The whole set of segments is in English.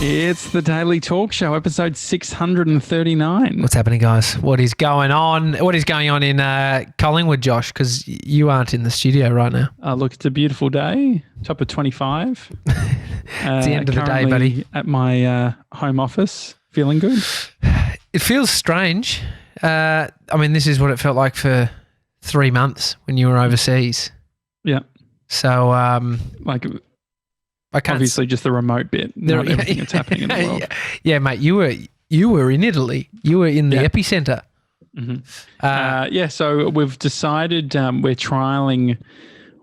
It's the Daily Talk Show, episode 639. What's happening, guys? What is going on? What is going on in Collingwood, Josh? Because you aren't in the studio right now. Look, it's a beautiful day, top of 25. It's the end of the day, buddy. At my home office, feeling good. It feels strange. I mean, this is what it felt like for 3 months when you were overseas. Yeah. So, I can't obviously just the remote bit, not everything that's happening in the world. Yeah, mate, you were in Italy. You were in the epicenter. Mm-hmm. So we've decided we're trying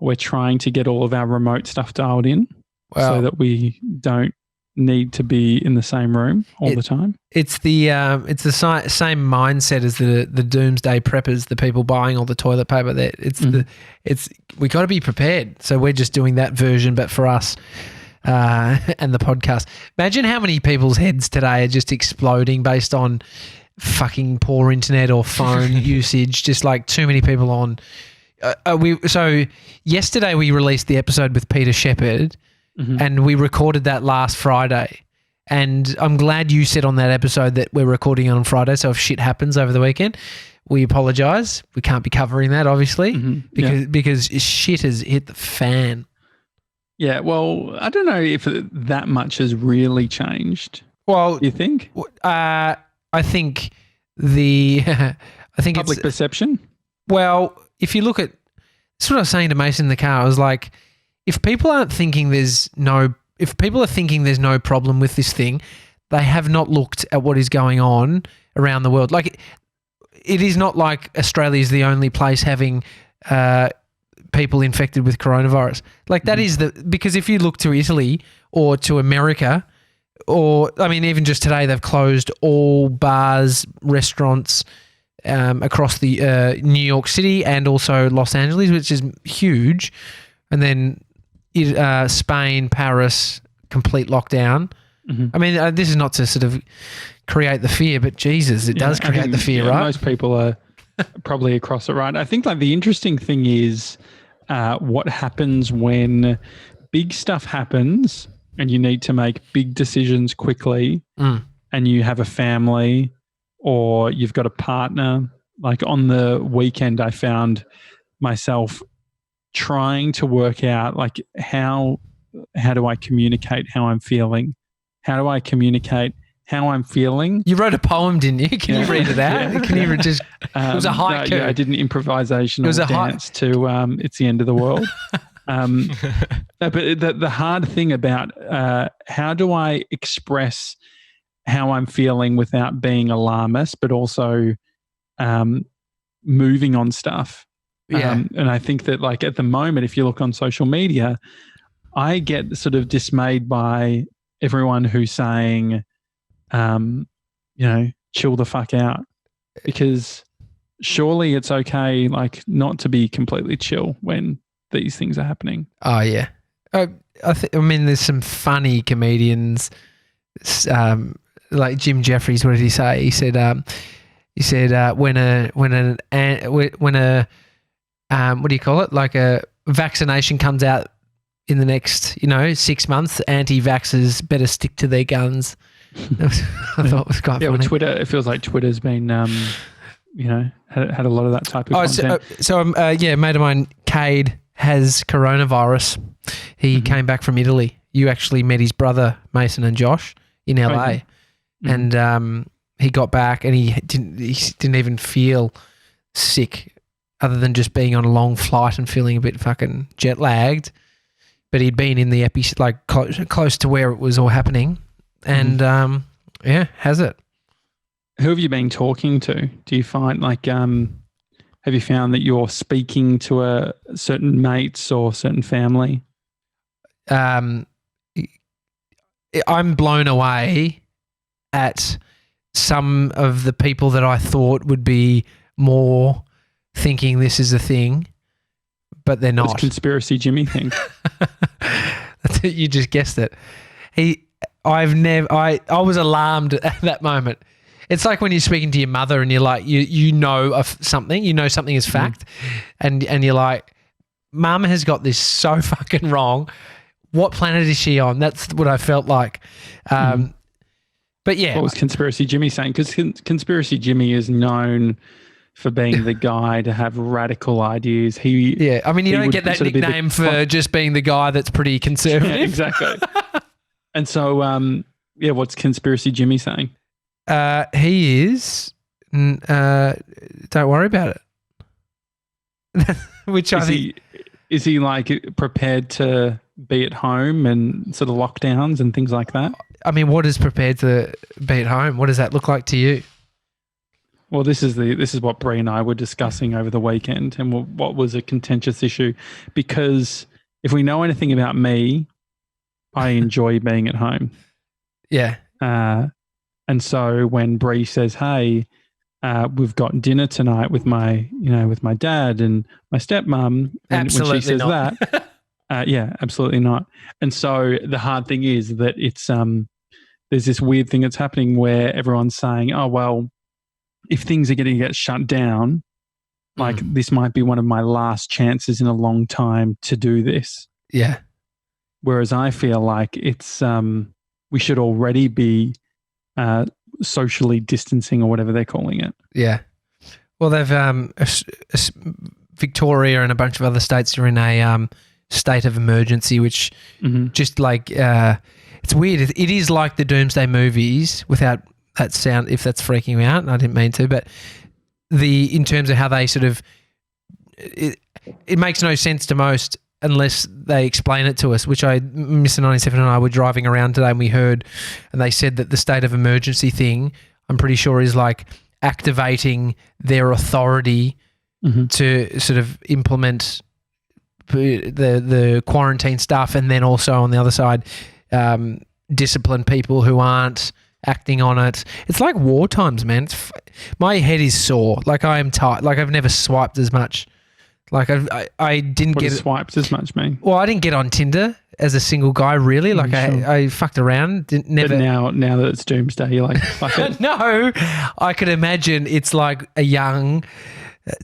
to get all of our remote stuff dialed in so that we don't need to be in the same room all the time. It's the same mindset as the Doomsday Preppers, the people buying all the toilet paper. We got to be prepared. So we're just doing that version, but for us. And the podcast. Imagine how many people's heads today are just exploding based on fucking poor internet or phone usage. Just like too many people on. So yesterday we released the episode with Peter Shepherd, and we recorded that last Friday. And I'm glad you said on that episode that we're recording on Friday. So if shit happens over the weekend, we apologise. We can't be covering that, obviously, because shit has hit the fan. Yeah, well, I don't know if that much has really changed. Well, you think? I think public perception. Well, if you look at, that's what I was saying to Mason in the car. I was like, if people are thinking there's no problem with this thing, they have not looked at what is going on around the world. Like, it is not like Australia is the only place having people infected with coronavirus. Like that is because if you look to Italy or to America, or I mean even just today they've closed all bars, restaurants across the New York City and also Los Angeles, which is huge. And then Spain, Paris, complete lockdown. I mean, this is not to sort of create the fear, but Jesus, it does create the fear, right? Most people are probably across it, right? I think like the interesting thing is what happens when big stuff happens and you need to make big decisions quickly and you have a family or you've got a partner. Like on the weekend, I found myself trying to work out like how do I communicate how I'm feeling? How do I communicate how I'm feeling? You wrote a poem, didn't you? Can you read it out? Can you just? It was a haiku. I did an improvisational dance to "It's the End of the World." But the hard thing about how do I express how I'm feeling without being alarmist, but also moving on stuff. And I think that like at the moment, if you look on social media, I get sort of dismayed by everyone who's saying, chill the fuck out, because surely it's okay, like not to be completely chill when these things are happening. Oh yeah. I mean, there's some funny comedians, like Jim Jeffries. What did he say? He said when a what do you call it? Like a vaccination comes out in the next 6 months, anti-vaxxers better stick to their guns. I thought it was quite funny. Well, Twitter, it feels like Twitter's been, had a lot of that type of content. So a mate of mine, Cade, has coronavirus. He came back from Italy. You actually met his brother, Mason and Josh, in LA. And he got back and he didn't even feel sick other than just being on a long flight and feeling a bit fucking jet lagged. But he'd been in the close to where it was all happening. And, has it. Who have you been talking to? Do you find have you found that you're speaking to a certain mates or certain family? I'm blown away at some of the people that I thought would be more thinking this is a thing, but they're not. It's conspiracy Jimmy thing. You just guessed it. I was alarmed at that moment. It's like when you're speaking to your mother and you're like, you know of something, something is fact, and you're like, Mum has got this so fucking wrong. what planet is she on? That's what I felt like. But yeah. What was Conspiracy Jimmy saying? Because Conspiracy Jimmy is known for being the guy to have radical ideas. You don't get that nickname for just being the guy that's pretty conservative. Yeah, exactly. And so, what's Conspiracy Jimmy saying? He is, don't worry about it. Which is he like prepared to be at home and sort of lockdowns and things like that? I mean, what is prepared to be at home? What does that look like to you? Well, this is what Bree and I were discussing over the weekend, and what was a contentious issue, because if we know anything about me, I enjoy being at home. Yeah. And so when Bree says, "Hey, we've got dinner tonight with my dad and my stepmom," and when she says that, absolutely not. And so the hard thing is that it's there's this weird thing that's happening where everyone's saying, "Oh well, if things are going to get shut down, like this might be one of my last chances in a long time to do this." Yeah. Whereas I feel like it's we should already be socially distancing or whatever they're calling it. Yeah. Well, they've Victoria and a bunch of other states are in a state of emergency, which just like it's weird. It is like the Doomsday movies without that sound, if that's freaking me out, and I didn't mean to, but in terms of how they sort of it makes no sense to most unless they explain it to us, which Mr. 97 and I were driving around today and we heard, and they said that the state of emergency thing, I'm pretty sure, is like activating their authority to sort of implement the quarantine stuff, and then also on the other side discipline people who aren't acting on it. It's like war times, man. My head is sore. Like I am tired. Like I've never swiped as much. Like I didn't what get does swiped as much mean? Well, I didn't get on Tinder as a single guy, really. Like I fucked around. Never. But now that it's Doomsday, you're like, fuck it. No, I could imagine it's like a young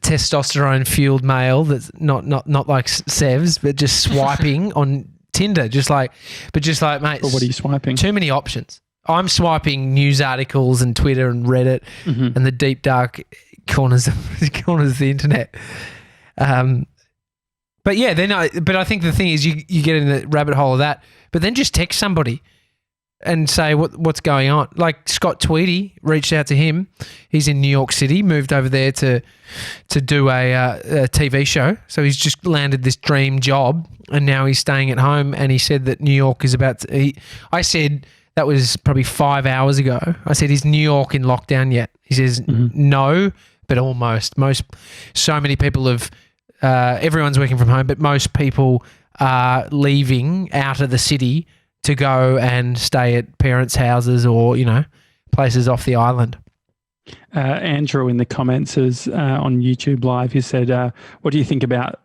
testosterone-fueled male that's not like Sev's, but just swiping on Tinder, just like, mate. But what are you swiping? Too many options. I'm swiping news articles and Twitter and Reddit and the deep dark corners of the internet. But yeah, but I think the thing is you get in the rabbit hole of that, but then just text somebody and say what's going on. Like Scott Tweedy reached out to him. He's in New York City, moved over there to do a TV show. So he's just landed this dream job and now he's staying at home, and he said that New York is about to, I said that was probably 5 hours ago. I said, is New York in lockdown yet? He says no, but almost. So many people have everyone's working from home, but most people are leaving out of the city to go and stay at parents' houses or, places off the island. Andrew in the comments is on YouTube Live, he said, what do you think about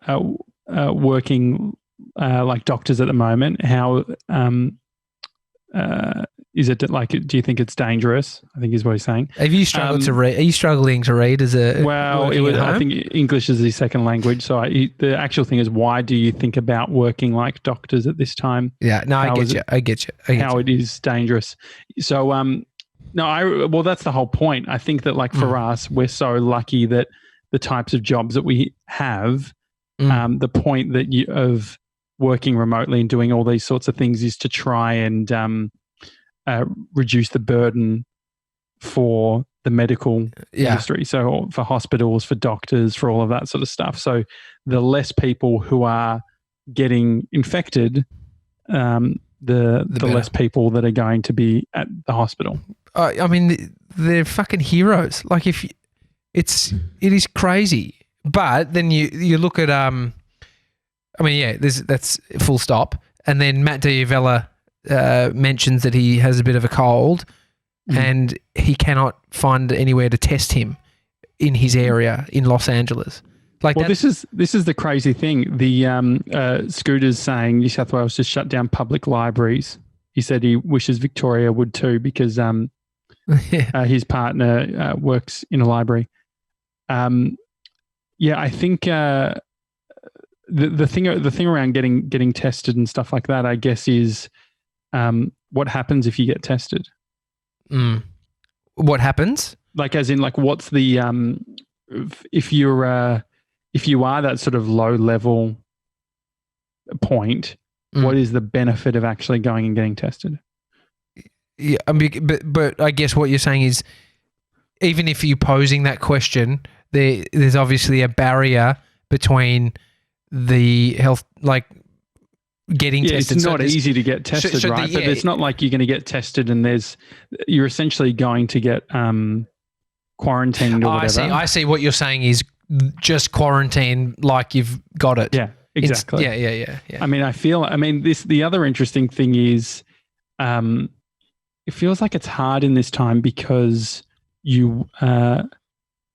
working like doctors at the moment? How is it like, do you think it's dangerous? I think is what he's saying. Have you struggled to read? Are you struggling to read as a well? I think English is his second language. So the actual thing is, why do you think about working like doctors at this time? Yeah, no, I get you. How it is dangerous. So well, that's the whole point. I think that like for us, we're so lucky that the types of jobs that we have, the point that of working remotely and doing all these sorts of things is to try and reduce the burden for the medical industry. So for hospitals, for doctors, for all of that sort of stuff. So the less people who are getting infected, the less people that are going to be at the hospital. I mean, they're fucking heroes. Like it is crazy. But then you look at that's full stop. And then Matt D'Avella mentions that he has a bit of a cold and he cannot find anywhere to test him in his area in Los Angeles. Like, well, this is the crazy thing. The Scooter's saying New South Wales just shut down public libraries. He said he wishes Victoria would too because his partner works in a library. I think the thing around getting tested and stuff like that, I guess, is what happens if you get tested? What happens? Like, as in, like, what's the if you are that sort of low level point, what is the benefit of actually going and getting tested? Yeah, but I guess what you're saying is, even if you're posing that question, there's obviously a barrier between the health, like getting tested. It's not easy to get tested, right? But it's not like you're going to get tested and you're essentially going to get quarantined or whatever. I see. What you're saying is just quarantine like you've got it. Yeah, exactly. Yeah. I mean, the other interesting thing is, it feels like it's hard in this time because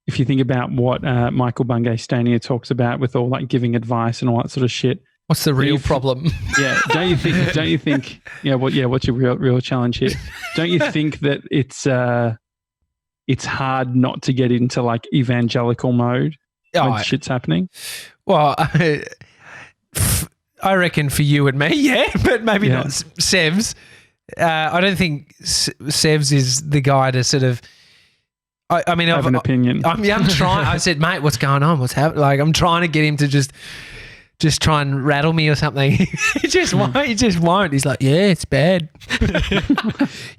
if you think about what Michael Bungay Stanier talks about with all like giving advice and all that sort of shit. What's the real problem? Yeah, don't you think? Yeah, what's your real challenge here? Don't you think that it's hard not to get into like evangelical mode when shit's happening? Well, I reckon for you and me, yeah, but maybe not Sevs. I don't think Sevs is the guy to sort of. I mean, have an opinion. I'm trying. I said, mate, what's going on? What's happening? Like, I'm trying to get him to just try and rattle me or something. He just won't. He just won't. He's like, yeah, it's bad.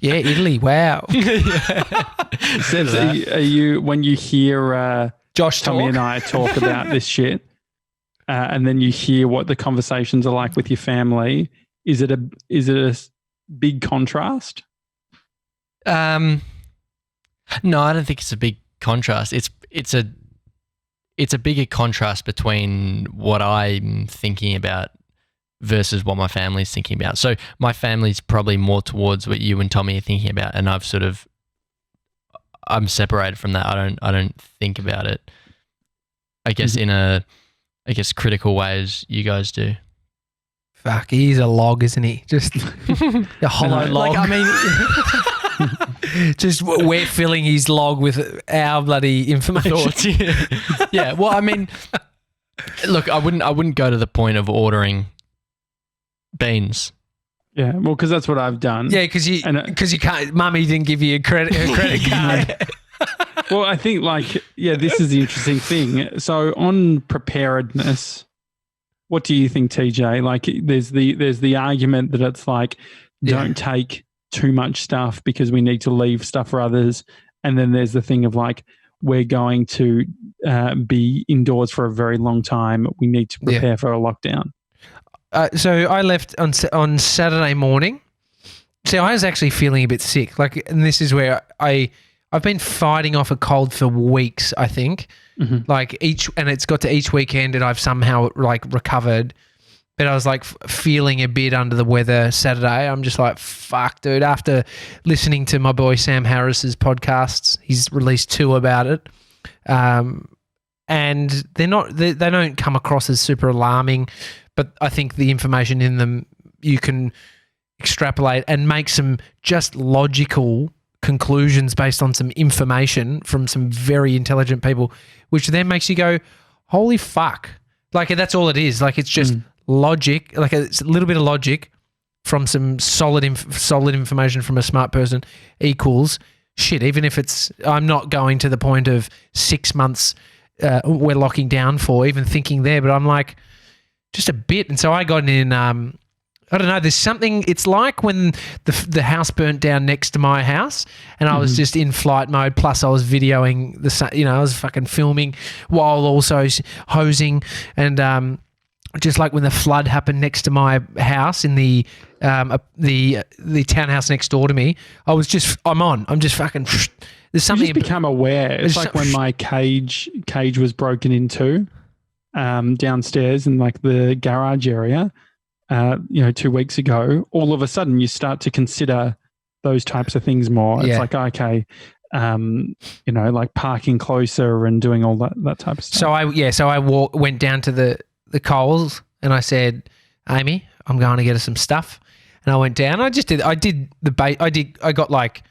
Yeah, Italy. Wow. Sevs, are you when you hear Josh Tommy and I talk about this shit, and then you hear what the conversations are like with your family? Is it a big contrast? No, I don't think it's a big contrast. It's a bigger contrast between what I'm thinking about versus what my family's thinking about. So my family's probably more towards what you and Tommy are thinking about, and I'm separated from that. I don't think about it, I guess, in critical ways you guys do. Fuck, he's a log, isn't he? Just a hollow log. Like, I mean, just we're filling his log with our bloody information. Thoughts, yeah. Well, I mean, look, I wouldn't go to the point of ordering beans. Yeah, well, because that's what I've done. Yeah, because you can't. Mummy didn't give you a credit card. Well, I think this is the interesting thing. So on preparedness, what do you think, TJ? Like, there's the argument that it's like, don't take too much stuff because we need to leave stuff for others, and then there's the thing of like, we're going to be indoors for a very long time. We need to prepare for a lockdown. So I left on Saturday morning. See, I was actually feeling a bit sick. Like, and this is where I've been fighting off a cold for weeks, I think. Mm-hmm. Like and it's got to each weekend and I've somehow like recovered. But I was like feeling a bit under the weather Saturday. I'm just like, fuck, dude. After listening to my boy Sam Harris's podcasts, he's released 2 about it. And they don't come across as super alarming, but I think the information in them you can extrapolate and make some just logical conclusions based on some information from some very intelligent people, which then makes you go, holy fuck. Like, that's all it is. Like, it's just logic. Like, it's a little bit of logic from some solid information from a smart person equals shit. Even if I'm not going to the point of 6 months we're locking down for, even thinking there, but I'm like, just a bit. And so I got in, I don't know, there's something, it's like when the house burnt down next to my house and I was just in flight mode, plus I was videoing I was fucking filming while also hosing, and just like when the flood happened next to my house in the townhouse next door to me, I'm just fucking, there's something. You just become aware. It's like when my cage was broken into downstairs in like the garage area, 2 weeks ago. All of a sudden you start to consider those types of things more. It's like, okay, like parking closer and doing all that type of stuff. So I went down to the Coles and I said, Amy, I'm going to get her some stuff. And I went down. I got like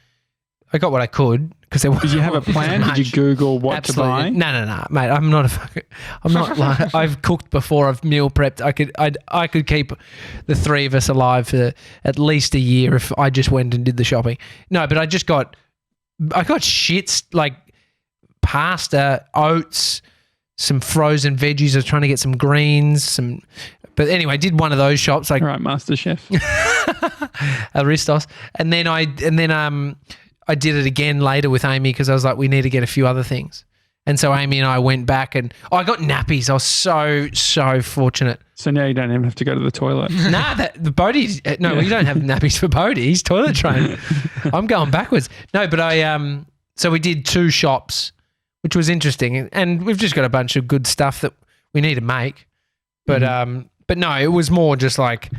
I got what I could because there was. Did you have a plan? Did you Google what Absolutely. to buy? No, mate. I'm not like I've cooked before. I've meal prepped. I could keep the three of us alive for at least a year if I just went and did the shopping. No, but I got shits like pasta, oats, some frozen veggies. I was trying to get some greens, but anyway, I did one of those shops. Like, All right, Master Chef. Aristos, and then I did it again later with Amy because I was like, we need to get a few other things, and so Amy and I went back and I got nappies. I was so fortunate. So now you don't even have to go to the toilet. Nah, the Bodie's we don't have nappies for Bodie. He's toilet trained. I'm going backwards. No, but so we did 2 shops, which was interesting, and we've just got a bunch of good stuff that we need to make, but but no, it was more just like.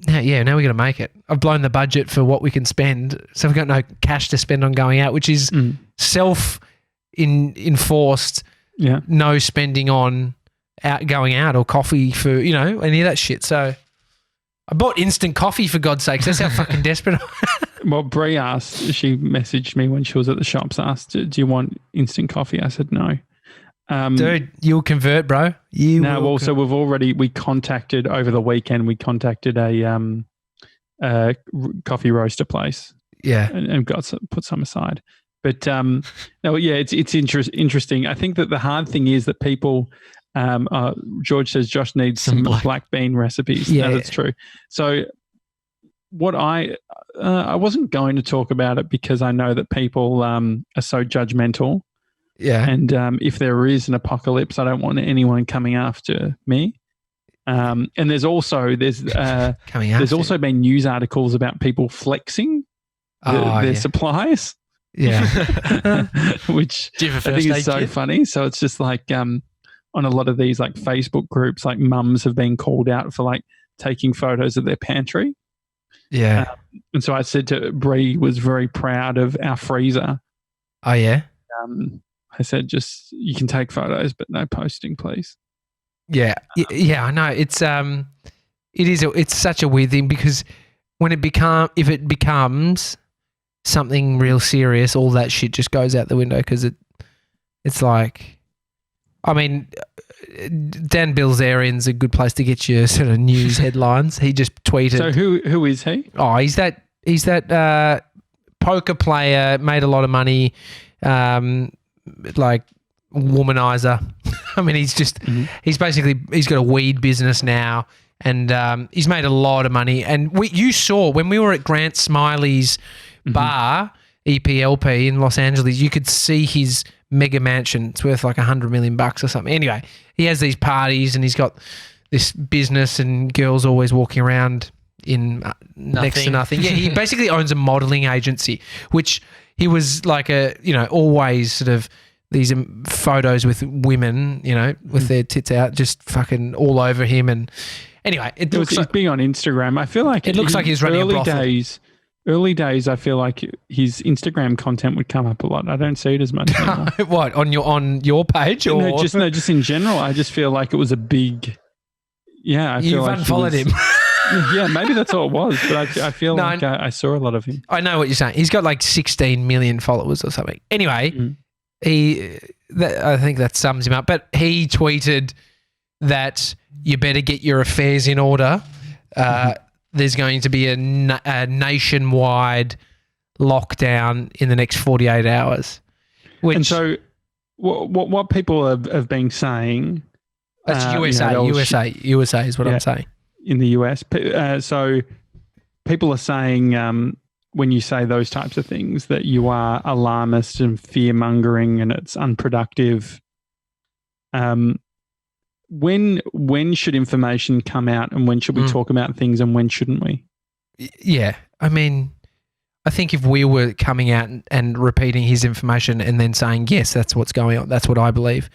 Now we're going to make it. I've blown the budget for what we can spend, so we've got no cash to spend on going out, which is enforced. Yeah, no spending on going out or coffee for any of that shit. So I bought instant coffee for God's sakes. That's how fucking desperate. Well, Brie asked. She messaged me when she was at the shops. Asked, "Do you want instant coffee?" I said no. Dude, you'll convert, bro. So we contacted over the weekend. We contacted a coffee roaster place. Yeah, and put some aside. But it's interesting. I think that the hard thing is that people. George says Josh needs some black bean recipes. Yeah, that's true. So what I wasn't going to talk about it because I know that people are so judgmental. Yeah, and if there is an apocalypse, I don't want anyone coming after me. And there's also been news articles about people flexing their supplies. Yeah, which I think is so funny. So it's just like on a lot of these like Facebook groups, like mums have been called out for like taking photos of their pantry. Yeah, and so I said to Bree was very proud of our freezer. Oh yeah. I said, just you can take photos, but no posting, please. Yeah, I know. It's such a weird thing because if it becomes something real serious, all that shit just goes out the window because it's like, I mean, Dan Bilzerian's a good place to get your sort of news headlines. He just tweeted. So who is he? Oh, he's that poker player, made a lot of money. Like womanizer. I mean, he's got a weed business now, and he's made a lot of money. And you saw when we were at Grant Smiley's bar, EPLP in Los Angeles, you could see his mega mansion. It's worth like $100 million or something. Anyway, he has these parties and he's got this business and girls always walking around in next to nothing. Yeah, he basically owns a modeling agency, which he was like always sort of these photos with women, with their tits out, just fucking all over him. And anyway, he's big on Instagram. I feel like it looks like he's running a brothel. Early days, I feel like his Instagram content would come up a lot. I don't see it as much anymore. What, on your page? Or? No, just in general. I just feel like it was a big. Yeah, I feel like unfollowed him. Yeah, maybe that's all it was, but I feel like I saw a lot of him. I know what you're saying. He's got like 16 million followers or something. Anyway, I think that sums him up. But he tweeted that you better get your affairs in order. There's going to be a nationwide lockdown in the next 48 hours. And so what people have been saying... That's USA is what I'm saying. In the US. So people are saying when you say those types of things that you are alarmist and fear-mongering and it's unproductive. When should information come out and when should we talk about things and when shouldn't we? Yeah. I mean, I think if we were coming out and repeating his information and then saying, yes, that's what's going on, that's what I believe,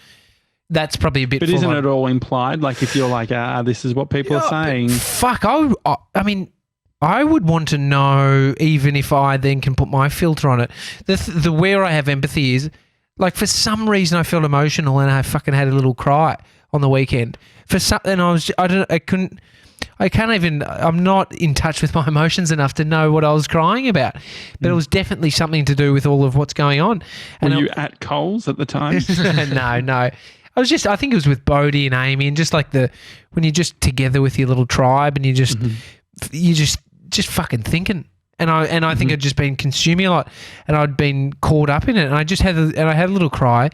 that's probably a bit. But isn't it all implied? Like if you're like, this is what people are saying. Fuck, I mean, I would want to know, even if I then can put my filter on it. The where I have empathy is, like, for some reason I felt emotional and I fucking had a little cry on the weekend. For something I I'm not in touch with my emotions enough to know what I was crying about. But it was definitely something to do with all of what's going on. Were you at Coles at the time? No. I think it was with Bodie and Amy, and just like when you're just together with your little tribe and you just fucking thinking. And I think I'd just been consuming a lot, and I'd been caught up in it, and I had a little cry,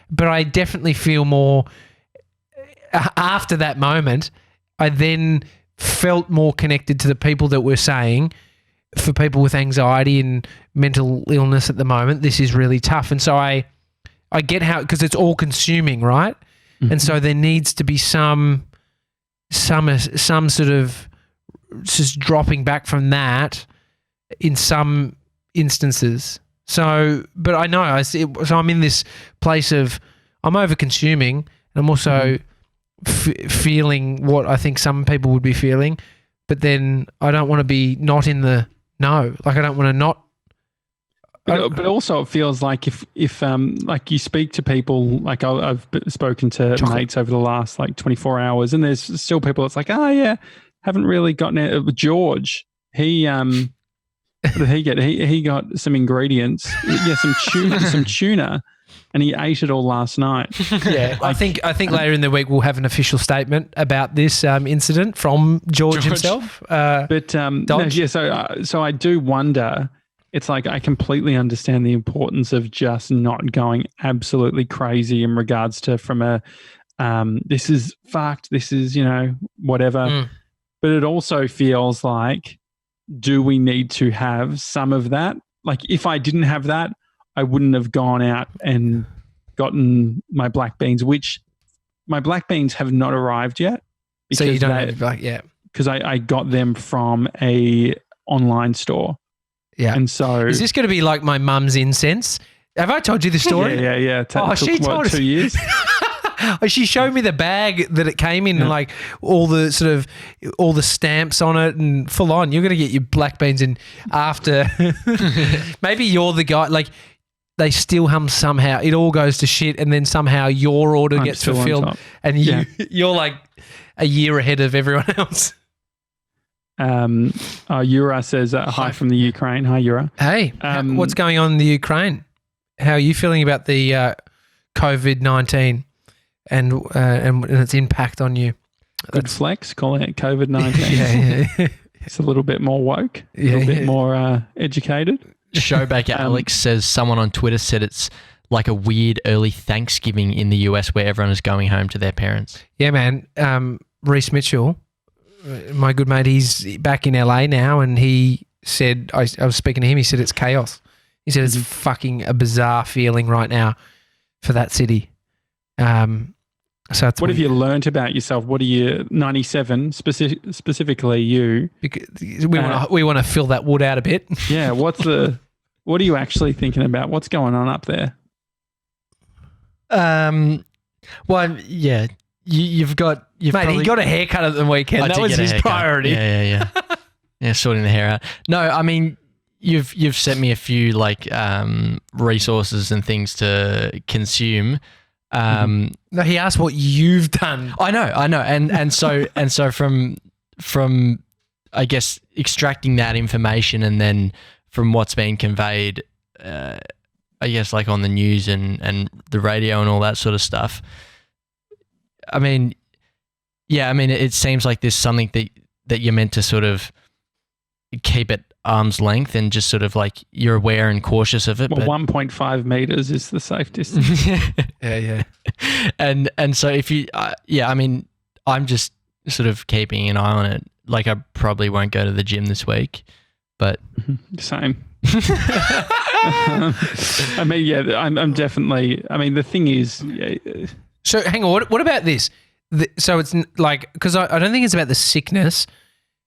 but I definitely feel more after that moment. I then felt more connected to the people that were saying, for people with anxiety and mental illness at the moment, this is really tough. And so I get how, because it's all consuming, right? And so there needs to be some sort of just dropping back from that in some instances. So, but I know, so I'm in this place of, I'm over consuming, and I'm also feeling what I think some people would be feeling, but then I don't want to be not in the know. Like, I don't want to not. But also it feels like if like you speak to people, like I've spoken to mates over the last like 24 hours, and there's still people that's like, oh yeah, haven't really gotten it. George, he what did he get? He got some ingredients, some tuna, and he ate it all last night. Yeah, I think later in the week we'll have an official statement about this incident from George himself. So I do wonder. It's like I completely understand the importance of just not going absolutely crazy in regards to from a this is fucked, this is, whatever. But it also feels like, do we need to have some of that? Like, if I didn't have that, I wouldn't have gone out and gotten my black beans, which my black beans have not arrived yet. So you don't have black yet? Because I got them from a online store. Yeah. And so, is this going to be like my mum's incense? Have I told you the story? Yeah. She told us 2 years. She showed me the bag that it came in, and like all the stamps on it, and full on. You're going to get your black beans in after. Maybe you're the guy. Like, they still somehow. It all goes to shit, and then somehow your order gets fulfilled, and you're like a year ahead of everyone else. Yura says hi from the Ukraine. Hi, Yura. Hey, what's going on in the Ukraine? How are you feeling about the COVID-19 and its impact on you? Good flex, calling it COVID-19. Yeah. It's a little bit more woke, a little bit more educated. Showback Alex says someone on Twitter said it's like a weird early Thanksgiving in the US where everyone is going home to their parents. Yeah, man. Reese Mitchell, my good mate, he's back in LA now, and he said, I was speaking to him, he said it's chaos. He said it's fucking a bizarre feeling right now for that city. So it's what have you learnt about yourself? What are you, 97, specifically you? Because we want to fill that wood out a bit. Yeah, what are you actually thinking about? What's going on up there? Well, yeah. You've Mate, he got a haircut at the weekend. That was his priority. Yeah. Yeah, sorting the hair out. No, I mean, you've sent me a few like resources and things to consume. No, he asked what you've done. I know, and so from I guess extracting that information, and then from what's been conveyed, I guess like on the news and the radio and all that sort of stuff. I mean, it seems like there's something that you're meant to sort of keep at arm's length and just sort of like you're aware and cautious of it. Well, 1.5 meters is the safe distance. Yeah. And so if you, I'm just sort of keeping an eye on it. Like, I probably won't go to the gym this week, but same. I'm definitely. I mean, the thing is. So hang on, what about this? So it's like, because I don't think it's about the sickness.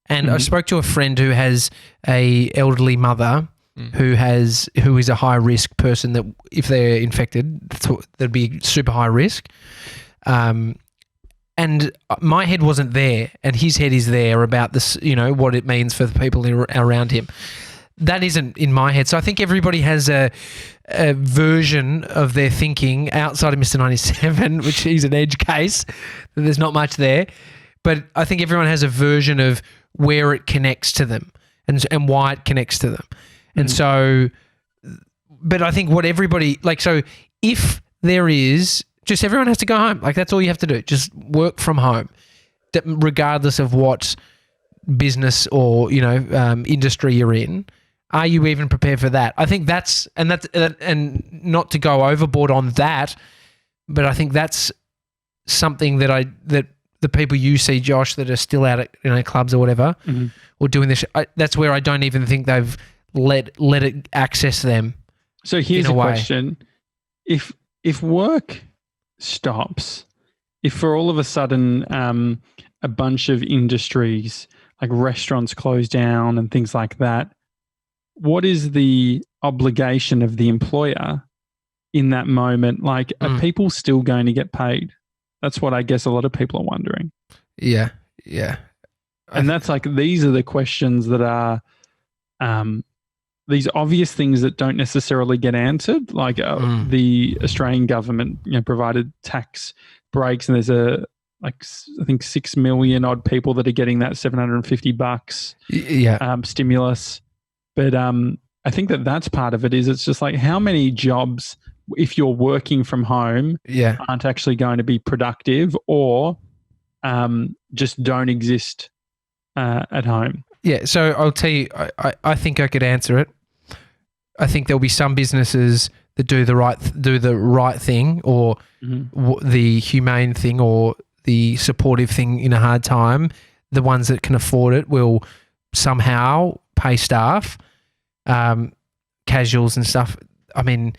And I spoke to a friend who has a elderly mother who is a high risk person that if they're infected, that'd be super high risk. And my head wasn't there, and his head is there about this, what it means for the people around him. That isn't in my head. So I think everybody has a version of their thinking outside of Mr. 97, which he's an edge case. There's not much there. but I think everyone has a version of where it connects to them and why it connects to them. And so, but I think what everybody, like, so if there is, just everyone has to go home. Like, that's all you have to do. Just work from home, regardless of what business or, industry you're in. Are you even prepared for that? I think and not to go overboard on that, but I think that's something that the people you see, Josh, that are still out at clubs or whatever, or doing this, that's where I don't even think they've let it access them. So here's a question: if work stops, if for all of a sudden a bunch of industries like restaurants close down and things like that, what is the obligation of the employer in that moment? Like, are people still going to get paid? That's what I guess a lot of people are wondering. Yeah. And that's like, these are the questions that are these obvious things that don't necessarily get answered. Like the Australian government, provided tax breaks, and there's I think 6 million odd people that are getting that $750 stimulus. But I think that's part of it. It's just like, how many jobs, if you're working from home, aren't actually going to be productive or just don't exist at home? Yeah, so I'll tell you, I think I could answer it. I think there'll be some businesses that do the right thing, or the humane thing, or the supportive thing in a hard time. The ones that can afford it will somehow pay staff, casuals and stuff. I mean,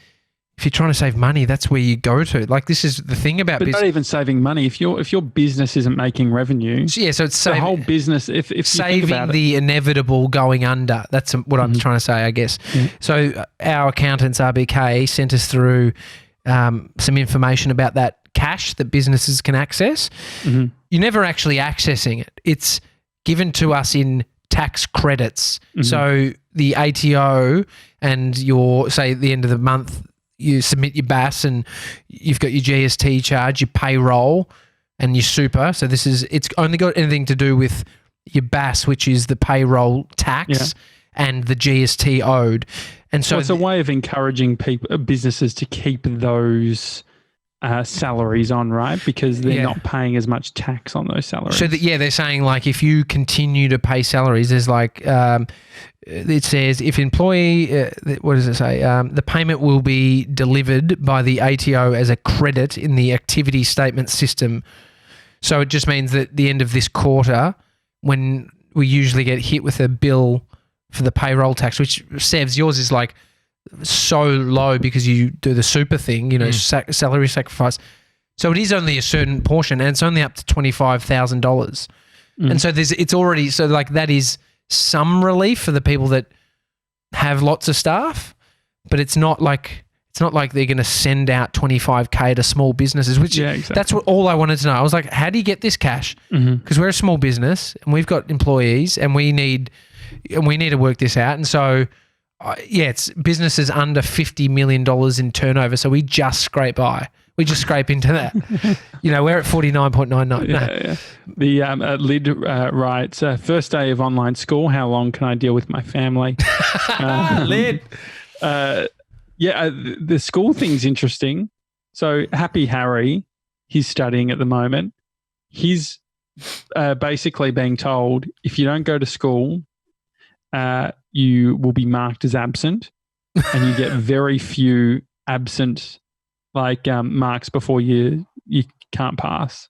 if you're trying to save money, that's where you go to. Like, this is the thing about business. But not even saving money. If your business isn't making revenue, so it's the whole business. If saving the inevitable going under. That's what I'm trying to say, I guess. Yeah. So our accountants, RBK, sent us through some information about that cash that businesses can access. You're never actually accessing it. It's given to us in tax credits. So the ATO and say at the end of the month, you submit your BAS and you've got your GST charge, your payroll and your super. So it's only got anything to do with your BAS, which is the payroll tax and the GST owed. And so it's a way of encouraging businesses to keep those salaries on, right? Because they're not paying as much tax on those salaries. So they're saying, like, if you continue to pay salaries, there's like, it says if employee, what does it say? The payment will be delivered by the ATO as a credit in the activity statement system. So it just means that at the end of this quarter, when we usually get hit with a bill for the payroll tax, which, Sevs, yours is like so low because you do the super thing, salary sacrifice. So it is only a certain portion, and it's only up to $25,000. And so it's already, so like that is some relief for the people that have lots of staff, but it's not like they're going to send out $25K to small businesses, which that's all I wanted to know. I was like, how do you get this cash? Because we're a small business and we've got employees and we need to work this out. And so it's businesses under $50 million in turnover. So we just scrape by. We just scrape into that. We're at 49.99. Yeah. The Lid writes, first day of online school, how long can I deal with my family? Lid. The school thing's interesting. So Happy Harry, he's studying at the moment. He's basically being told, if you don't go to school, you will be marked as absent, and you get very few absent marks before you can't pass.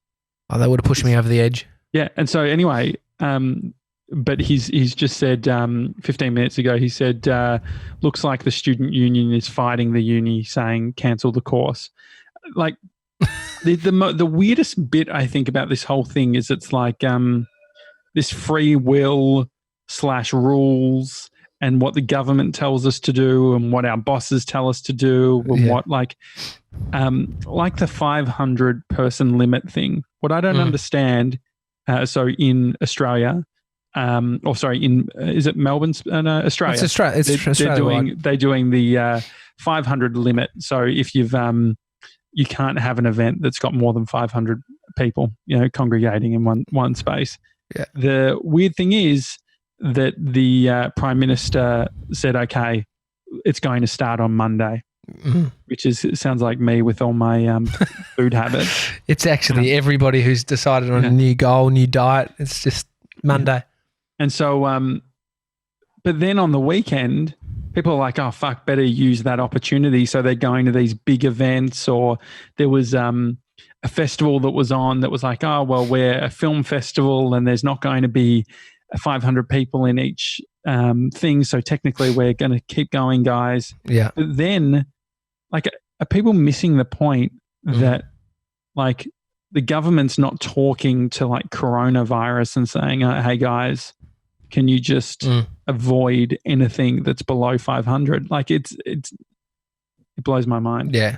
Oh, that would have pushed me over the edge. Yeah, and so anyway, but he's just said 15 minutes ago, he said, looks like the student union is fighting the uni, saying cancel the course. Like the weirdest bit I think about this whole thing is it's like this free will / rules and what the government tells us to do and what our bosses tell us to do and what like the 500 person limit thing. What I don't understand, so in Australia, is it Melbourne? No, Australia. It's Australia. They're doing the 500 limit. So if you can't have an event that's got more than 500 people, congregating in one space. Yeah. The weird thing is that the Prime Minister said, okay, it's going to start on Monday, which it sounds like me with all my food habits. It's actually everybody who's decided on a new goal, new diet. It's just Monday. Yeah. And so, but then on the weekend, people are like, oh, fuck, better use that opportunity. So they're going to these big events, or there was a festival that was on that was like, oh, well, we're a film festival and there's not going to be 500 people in each thing. So technically we're going to keep going, guys. Yeah. But then, like, are people missing the point that, like, the government's not talking to, like, coronavirus and saying, hey, guys, can you just avoid anything that's below 500? Like, it blows my mind. Yeah.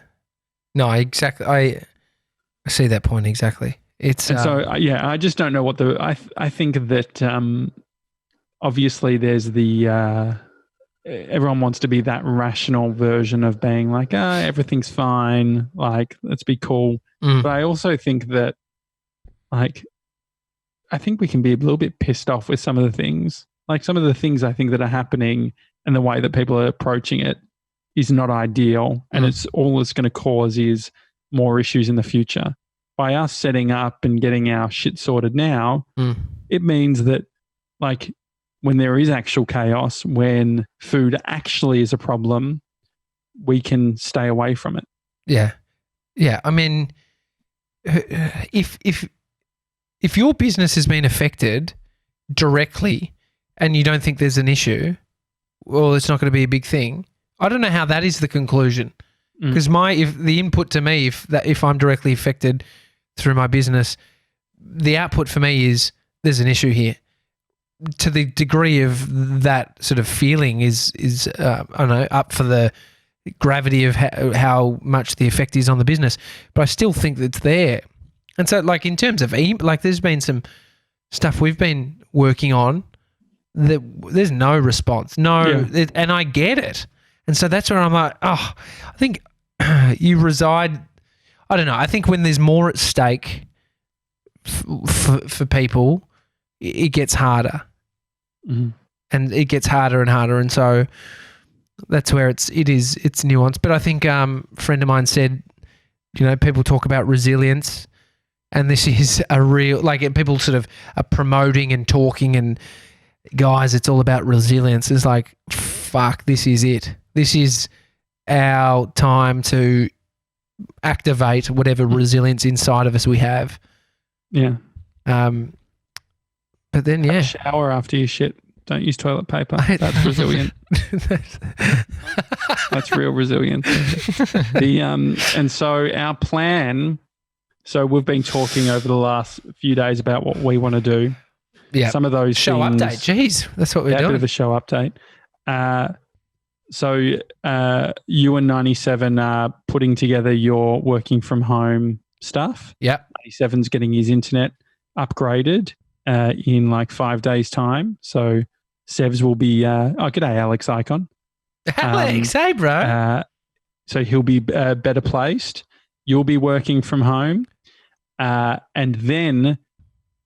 No, exactly. I see that point exactly. It's I just don't know what I think that obviously there's the everyone wants to be that rational version of being like, everything's fine, like, let's be cool. But I also think that, like, I think we can be a little bit pissed off with some of the things. Like, some of the things I think that are happening and the way that people are approaching it is not ideal. And it's all it's going to cause is more issues in the future. By us setting up and getting our shit sorted now, it means that, like, when there is actual chaos, when food actually is a problem, we can stay away from it. Yeah. Yeah. I mean, if your business has been affected directly and you don't think there's an issue, well, it's not going to be a big thing. I don't know how that is the conclusion, because if the input to me, if I'm directly affected through my business, the output for me is there's an issue here. To the degree of that sort of feeling is I don't know, up for the gravity of how much the effect is on the business, but I still think that it's there. And so, like, in terms of like, there's been some stuff we've been working on that there's no response, and I get it. And so that's where I'm like, I think you reside. I don't know. I think when there's more at stake for people, it gets harder, and it gets harder and harder. And so that's where it's nuanced. But I think a friend of mine said, people talk about resilience, and this is a real, like, people sort of are promoting and talking, and guys, it's all about resilience. It's like, fuck, this is it. This is our time to activate whatever resilience inside of us we have. Yeah. But then, Have a shower after you shit. Don't use toilet paper. That's resilient. That's real resilience. And so our plan. So we've been talking over the last few days about what we want to do. Yeah. Some of those show things, update. Jeez, that's what we're doing. A bit of a show update. So you and 97 are putting together your working from home stuff. Yep. 97's getting his internet upgraded in like 5 days' time. So Sevs will be, g'day, Alex Icon. Alex, hey, bro. So he'll be better placed. You'll be working from home. And then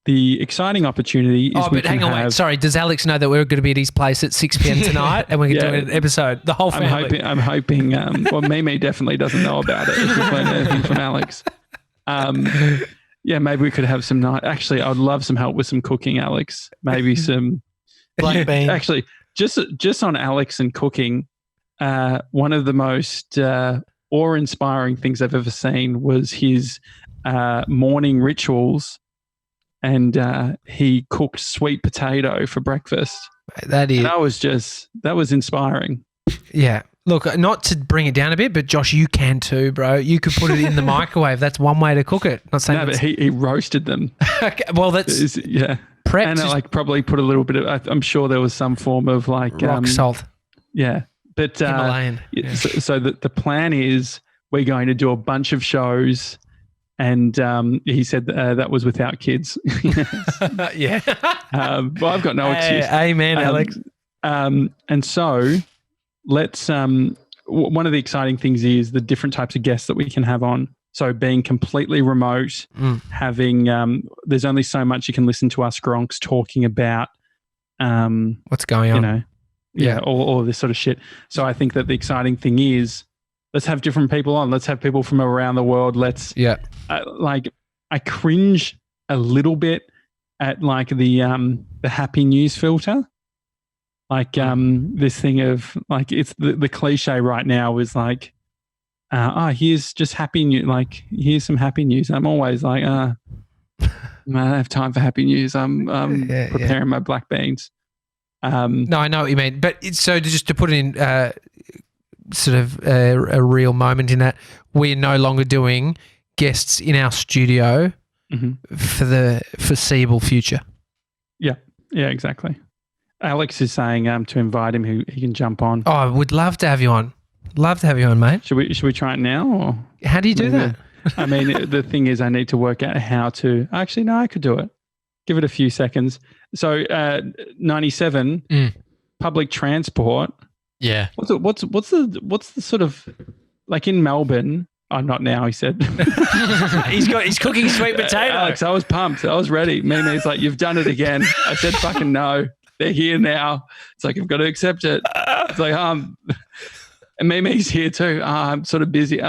the exciting opportunity is but hang on, wait. Sorry, does Alex know that we're going to be at his place at 6 p.m. tonight and we're going to do an episode, the whole family? I'm hoping well, Mimi definitely doesn't know about it if we've learned anything from Alex. Maybe we could have some night. Actually, I'd love some help with some cooking, Alex. Maybe some black bean. Actually, just on Alex and cooking, one of the most awe-inspiring things I've ever seen was his morning rituals. And he cooked sweet potato for breakfast. That was inspiring. Yeah. Look, not to bring it down a bit, but Josh, you can too, bro. You could put it in the microwave. That's one way to cook it. Not saying but he roasted them. Okay, well, that's prepped. And like probably put a little bit of. I'm sure there was some form of like rock salt. Yeah, but Himalayan. So the plan is we're going to do a bunch of shows. And he said that was without kids. Yeah. Well, I've got no excuse. Amen, Alex. And so let's one of the exciting things is the different types of guests that we can have on. So being completely remote, having there's only so much you can listen to us Gronks talking about what's going on. All of this sort of shit. So I think that the exciting thing is let's have different people on. Let's have people from around the world. Let's I cringe a little bit at like the happy news filter. Like this thing of like it's the cliche right now is like here's just happy news. Like here's some happy news. I'm always like I don't have time for happy news. I'm preparing my black beans. No, I know what you mean. But so just to put it in sort of a real moment in that, we're no longer doing guests in our studio for the foreseeable future. Yeah, exactly. Alex is saying to invite him, he can jump on. Oh, I would love to have you on. Love to have you on, mate. Should we try it now? Or how do you do that? I mean, the thing is I need to work out how to. Actually, no, I could do it. Give it a few seconds. So 97 public transport. Yeah. What's the sort of like in Melbourne? Oh, not now. He said he's cooking sweet potato. Alex, I was pumped. I was ready. Mimi's like, you've done it again. I said, fucking no. They're here now. It's like I've got to accept it. It's like and Mimi's here too. I'm sort of busy.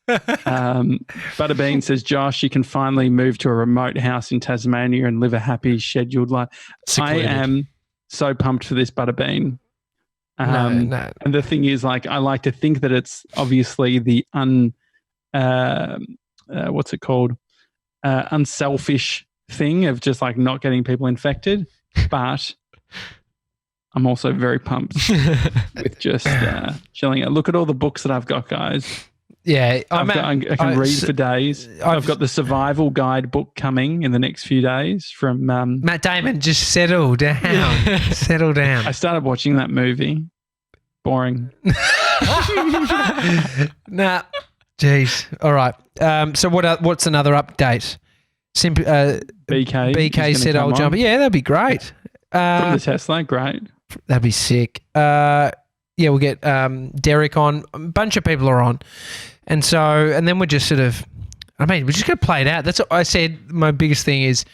Butterbean says, Josh, you can finally move to a remote house in Tasmania and live a happy, scheduled life. Secluded. I am so pumped for this, Butterbean. No. And the thing is, like, I like to think that it's obviously the what's it called? Unselfish thing of just like not getting people infected. But I'm also very pumped with just chilling out. Look at all the books that I've got, guys. Yeah, I can read for days. I've got the survival guide book coming in the next few days from Matt Damon. Just settle down. Settle down. I started watching that movie. Boring. Nah. Jeez. All right. So what's another update? BK said I'll jump. Yeah, that'd be great. From the Tesla, great. That'd be sick. We'll get Derek on. A bunch of people are on. And then we're just sort of, we're just going to play it out. That's what I said. My biggest thing is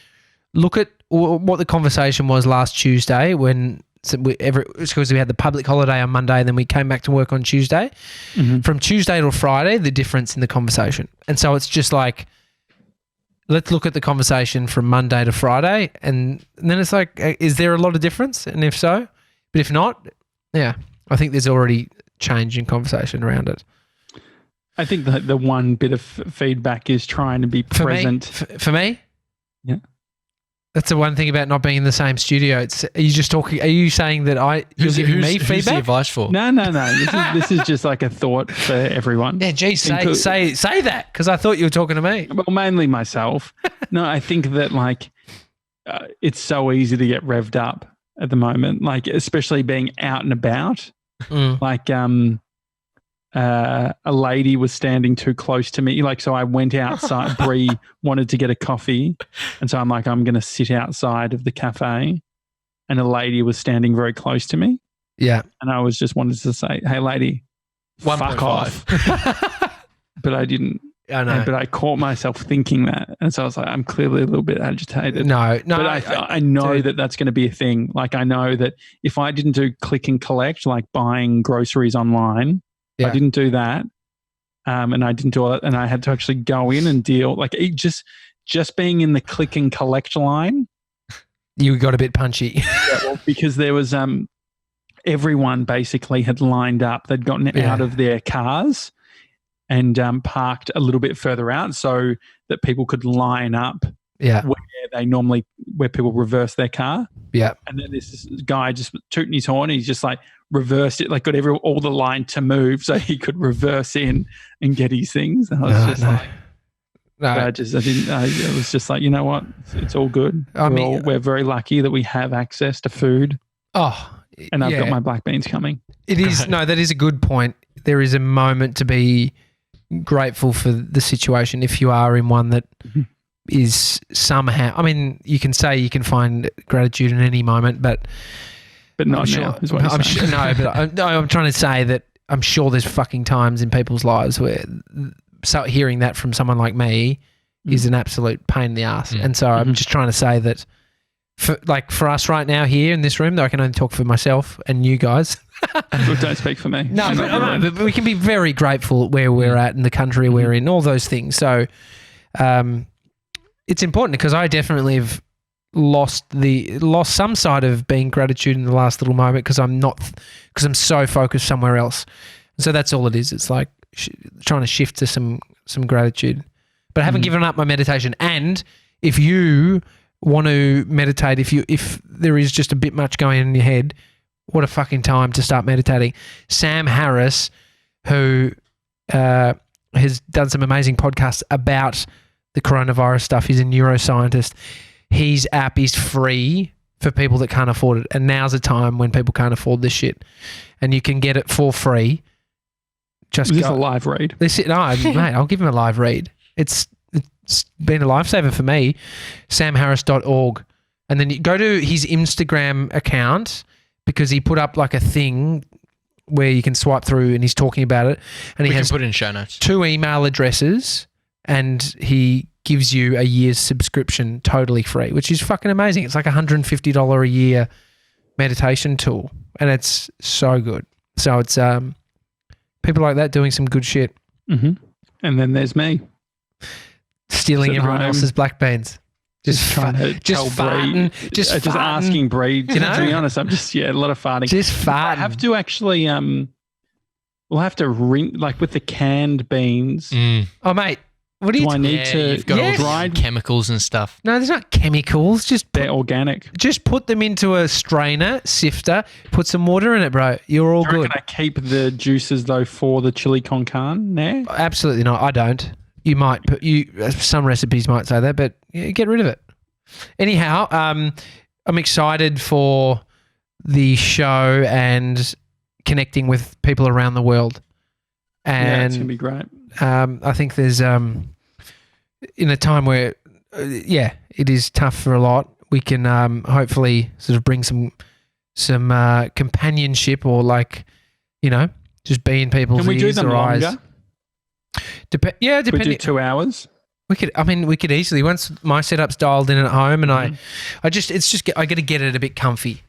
look at what the conversation was last Tuesday when because we had the public holiday on Monday and then we came back to work on Tuesday. Mm-hmm. From Tuesday to Friday, the difference in the conversation. And so it's just like, let's look at the conversation from Monday to Friday. And then it's like, is there a lot of difference? And if so, but if not, yeah, I think there's already change in conversation around it. I think that the one bit of feedback is trying to be present. For me? Yeah. That's the one thing about not being in the same studio. Are you saying that you're giving me feedback? Who's the advice for? No. This is just like a thought for everyone. Yeah, geez, say that because I thought you were talking to me. Well, mainly myself. No, I think that like it's so easy to get revved up at the moment, like especially being out and about. Like a lady was standing too close to me, like so I went outside. Bree wanted to get a coffee, and so I'm like, I'm going to sit outside of the cafe, and a lady was standing very close to me. Yeah, and I was just wanted to say, "Hey, lady, 1. fuck off," but I didn't. I know. But I caught myself thinking that, and so I was like, I'm clearly a little bit agitated. No. But I know that that's going to be a thing. Like I know that if I didn't do click and collect, like buying groceries online. Yeah. I didn't do that, and I didn't do all that, and I had to actually go in and deal. Like it just being in the click and collect line, you got a bit punchy. Yeah, well, because there was everyone basically had lined up. They'd gotten out of their cars and parked a little bit further out so that people could line up. Yeah, where people reverse their car. Yeah, and then this guy just tooting his horn. He's just like reversed it, like got all the line to move so he could reverse in and get his things. And I was it was just like, you know what? It's all good. We're very lucky that we have access to food. Oh, and I've got my black beans coming. It is that is a good point. There is a moment to be grateful for the situation if you are in one that. Mm-hmm. Is somehow, you can say you can find gratitude in any moment, but not now. Is what I'm sure, I'm trying to say that I'm sure there's fucking times in people's lives where so hearing that from someone like me is an absolute pain in the ass. And so I'm just trying to say that for us right now here in this room, though I can only talk for myself and you guys. Look, don't speak for me. No, but we can be very grateful where we're at in the country we're in, all those things. So it's important because I definitely have lost some side of being gratitude in the last little moment because I'm so focused somewhere else. So that's all it is. It's like trying to shift to some gratitude. But I haven't given up my meditation. And if you want to meditate, if there is just a bit much going on in your head, what a fucking time to start meditating. Sam Harris, who has done some amazing podcasts about the coronavirus stuff, he's a neuroscientist. His app is free for people that can't afford it. And now's the time when people can't afford this shit. And you can get it for free. Just Is this a live read? Mate, I'll give him a live read. It's been a lifesaver for me. samharris.org. And then you go to his Instagram account because he put up like a thing where you can swipe through and he's talking about it. And he has put it in show notes. 2 email addresses and he gives you a year's subscription totally free, which is fucking amazing. It's like $150 a year meditation tool and it's so good. So it's people like that doing some good shit. Mm-hmm. And then there's me. Stealing everyone else's black beans. Just farting. Just asking Bree. You know? To be honest, I'm just, a lot of farting. Just farting. I have to actually, we'll have to rinse, like with the canned beans. Oh, mate. What do I need to? You've got all dried chemicals and stuff. No, there's not chemicals. They're organic. Just put them into a strainer, sifter, put some water in it, bro. You're all good. Can I keep the juices though for the chili con carne now? Absolutely not. I don't. You might put some recipes might say that, but get rid of it. Anyhow, I'm excited for the show and connecting with people around the world. And it's gonna be great. I think there's in a time where it is tough for a lot, we can hopefully sort of bring some companionship or just be in people's Can we do ears them or eyes. longer? Depending. We do 2 hours. We could easily, once my setup's dialed in at home and I got to get it a bit comfy,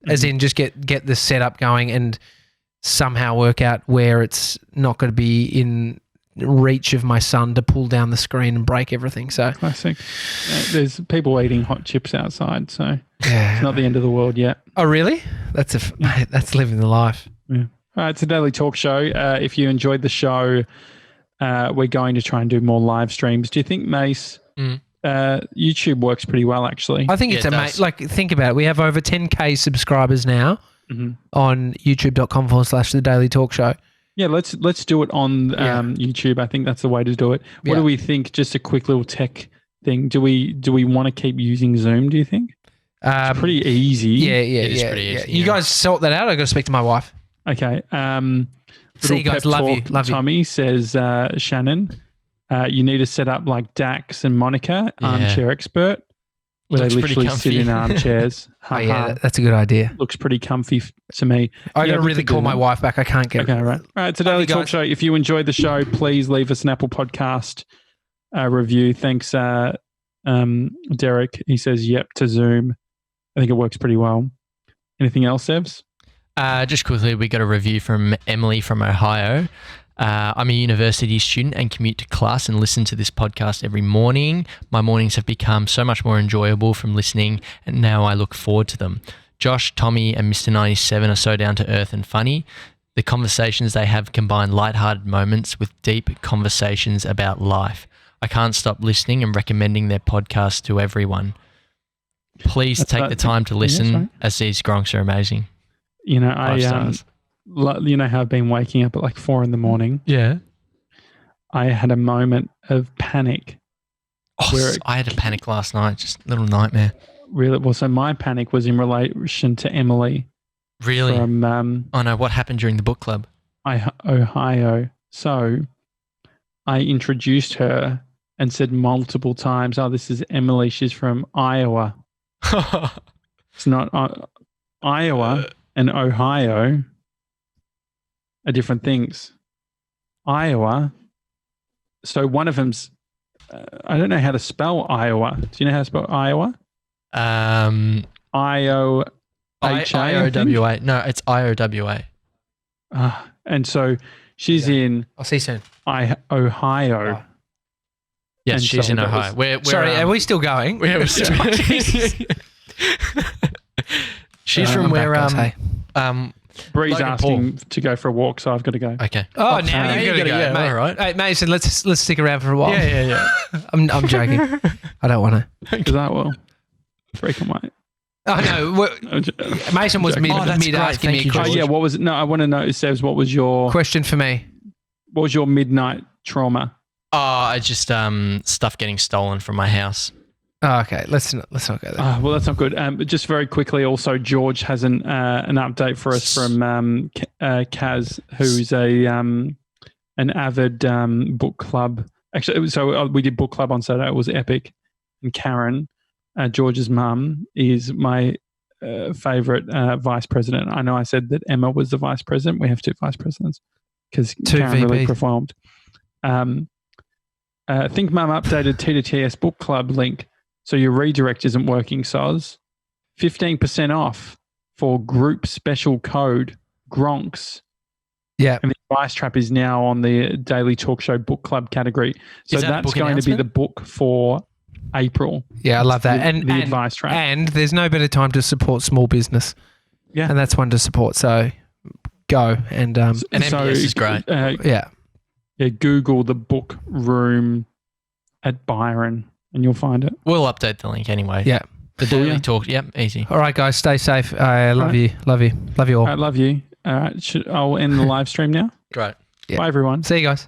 as in just get the setup going and somehow work out where it's not going to be in reach of my son to pull down the screen and break everything. So classic. There's people eating hot chips outside, so it's not the end of the world yet. Oh, really? That's living the life. Yeah. All right, it's a daily talk show. If you enjoyed the show, we're going to try and do more live streams. Do you think, Mace, YouTube works pretty well, actually? I think it's amazing. Like, think about it. We have over 10K subscribers now on youtube.com/The Daily Talk Show. Yeah, let's do it on YouTube. I think that's the way to do it. What do we think? Just a quick little tech thing. Do we want to keep using Zoom, do you think? It's pretty easy. Yeah. It is pretty easy. You guys sort that out. I got to speak to my wife. Okay. See you guys. Love you. Tommy says, Shannon, you need to set up like Dax and Monica, armchair expert, where they literally sit in armchairs. That's a good idea. Looks pretty comfy to me. I got to really call my wife back. I can't get. Okay, right. All right. It's a daily talk show. If you enjoyed the show, please leave us an Apple Podcast review. Thanks, Derek. He says, "Yep" to Zoom. I think it works pretty well. Anything else, Evs? Just quickly, we got a review from Emily from Ohio. I'm a university student and commute to class and listen to this podcast every morning. My mornings have become so much more enjoyable from listening, and now I look forward to them. Josh, Tommy, and Mr. 97 are so down to earth and funny. The conversations they have combine lighthearted moments with deep conversations about life. I can't stop listening and recommending their podcast to everyone. Please take the time to listen, as these gronks are amazing. You know, you know how I've been waking up at like 4 a.m. Yeah. I had a moment of panic. I had a panic last night, just a little nightmare. Really? Well, so my panic was in relation to Emily. Really? From, oh no, what happened during the book club? Ohio. So I introduced her and said multiple times, "Oh, this is Emily. She's from Iowa." It's not Iowa and Ohio are different things. Iowa So one of them's, I don't know how to spell Iowa. Do you know how to spell Iowa? I-O-H-A, IOWA. No, it's IOWA. And so she's in I'll see you soon. Ohio. Oh. Yes, And she's so in that Ohio. was- Sorry, are we still going? She's from I'm where back, guys, hey. Bree's Logan asking to go for a walk, so I've got to go. Okay. Oh, now now you you got to gotta go, go, mate. all right. Hey, Mason, let's stick around for a while. Yeah. I'm joking. I don't want to. Because I will. Freaking white. Oh no, Mason was mid that's great. asking me a Thank you, Oh, question. yeah. What was it? No, I want to know, Sebs, what was your Question for me. midnight trauma? Oh, I just stuff getting stolen from my house. Oh, okay, let's not go there. Well, that's not good. But just very quickly, also, George has an update for us from Kaz, who's an avid book club. Actually, so we did book club on Saturday. It was epic. And Karen, George's mum, is my favorite vice president. I know I said that Emma was the vice president. We have 2 vice presidents because Karen really VPs. performed. Think Mum updated T2TS book club link. So your redirect isn't working, Soz. 15% off for group special code Gronks. Yeah. And the Advice Trap is now on the Daily Talk Show book club category. So Is that a that's book going to be the announcement? book for April. Yeah, I love that. The Advice Trap. And there's no better time to support small business. Yeah. And that's one to support. So go and And MBS is great. yeah. Google the book room at Byron and you'll find it. We'll update the link anyway. Yeah. The Daily Talk. Yep, easy. All right, guys, stay safe. I love you. Love you. Love you all. I love you. All right. I'll end the live stream now. Great. Yeah. Bye, everyone. See you guys.